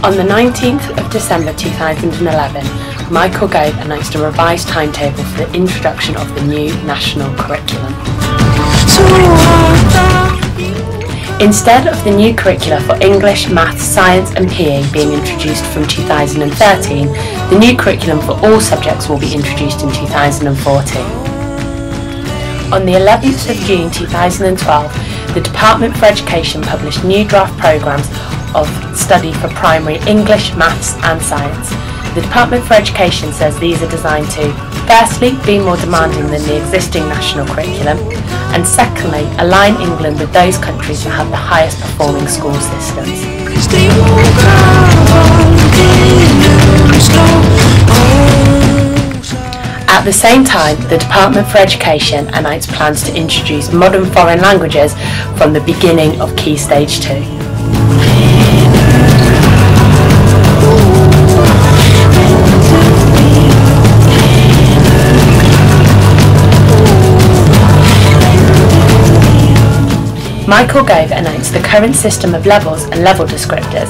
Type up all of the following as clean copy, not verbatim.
On the 19th of December 2011, Michael Gove announced a revised timetable for the introduction of the new national curriculum. Instead of the new curricula for English, Maths, Science and PE being introduced from 2013, the new curriculum for all subjects will be introduced in 2014. On the 11th of June 2012, the Department for Education published new draft programmes of study for primary English, Maths and Science. The Department for Education says these are designed to, firstly, be more demanding than the existing national curriculum, and secondly, align England with those countries that have the highest performing school systems. At the same time, the Department for Education announced plans to introduce modern foreign languages from the beginning of Key Stage 2. Michael Gove announced the current system of levels and level descriptors,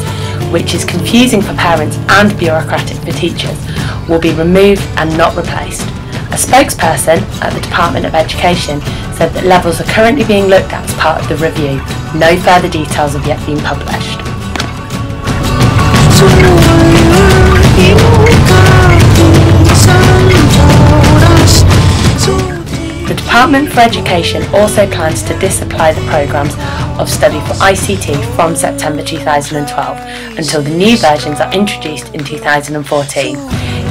which is confusing for parents and bureaucratic for teachers, will be removed and not replaced. A spokesperson at the Department of Education said that levels are currently being looked at as part of the review. No further details have yet been published. The Department for Education also plans to disapply the programmes of study for ICT from September 2012 until the new versions are introduced in 2014.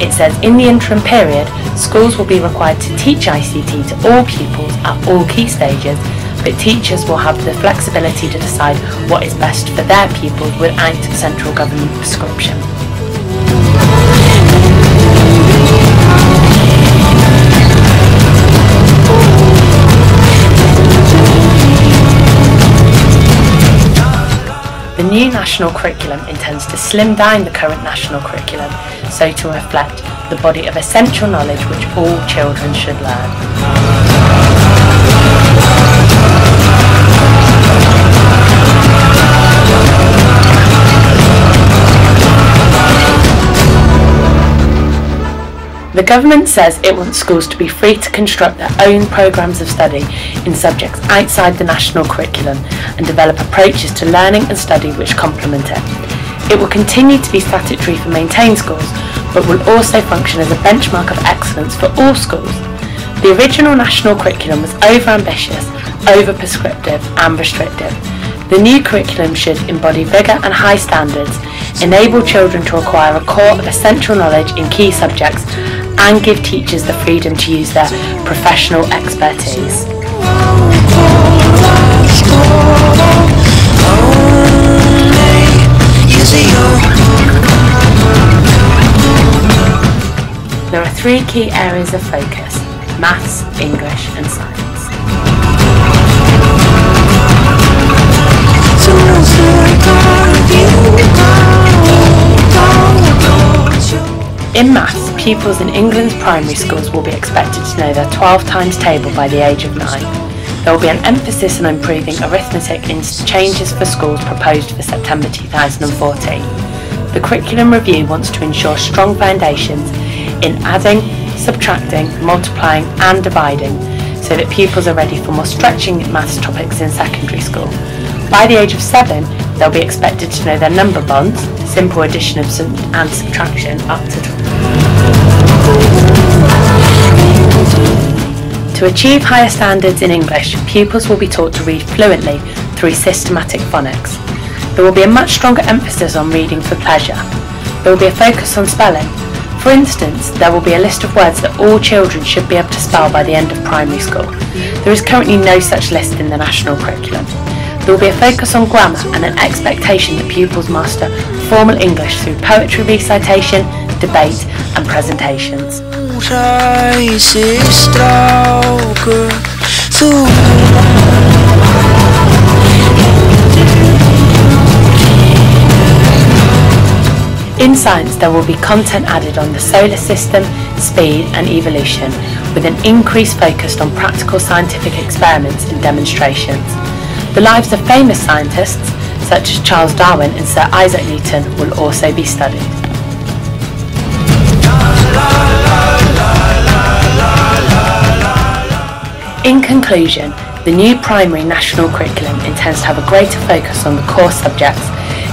It says in the interim period, schools will be required to teach ICT to all pupils at all key stages, but teachers will have the flexibility to decide what is best for their pupils without central government prescription. The new national curriculum intends to slim down the current national curriculum so to reflect the body of essential knowledge which all children should learn. The government says it wants schools to be free to construct their own programmes of study in subjects outside the national curriculum and develop approaches to learning and study which complement it. It will continue to be statutory for maintained schools, but will also function as a benchmark of excellence for all schools. The original national curriculum was over-ambitious, over-prescriptive and restrictive. The new curriculum should embody vigour and high standards, enable children to acquire a core of essential knowledge in key subjects, and give teachers the freedom to use their professional expertise. There are three key areas of focus: Maths, English and Science. In Maths, pupils in England's primary schools will be expected to know their 12 times table by the age of 9. There will be an emphasis on improving arithmetic in changes for schools proposed for September 2014. The curriculum review wants to ensure strong foundations in adding, subtracting, multiplying and dividing so that pupils are ready for more stretching maths topics in secondary school. By the age of 7, they'll be expected to know their number bonds, simple addition and subtraction up to 12. To achieve higher standards in English, pupils will be taught to read fluently through systematic phonics. There will be a much stronger emphasis on reading for pleasure. There will be a focus on spelling. For instance, there will be a list of words that all children should be able to spell by the end of primary school. There is currently no such list in the national curriculum. There will be a focus on grammar and an expectation that pupils master formal English through poetry recitation, debate and presentations. In science, there will be content added on the solar system, speed and evolution, with an increased focus on practical scientific experiments and demonstrations. The lives of famous scientists, such as Charles Darwin and Sir Isaac Newton, will also be studied. In conclusion, the new primary national curriculum intends to have a greater focus on the core subjects,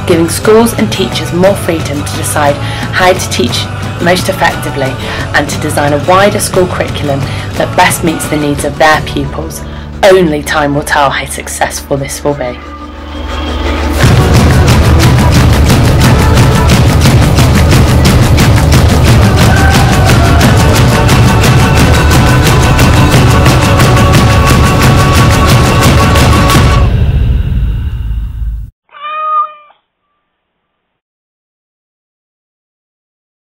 giving schools and teachers more freedom to decide how to teach most effectively and to design a wider school curriculum that best meets the needs of their pupils. Only time will tell how successful this will be.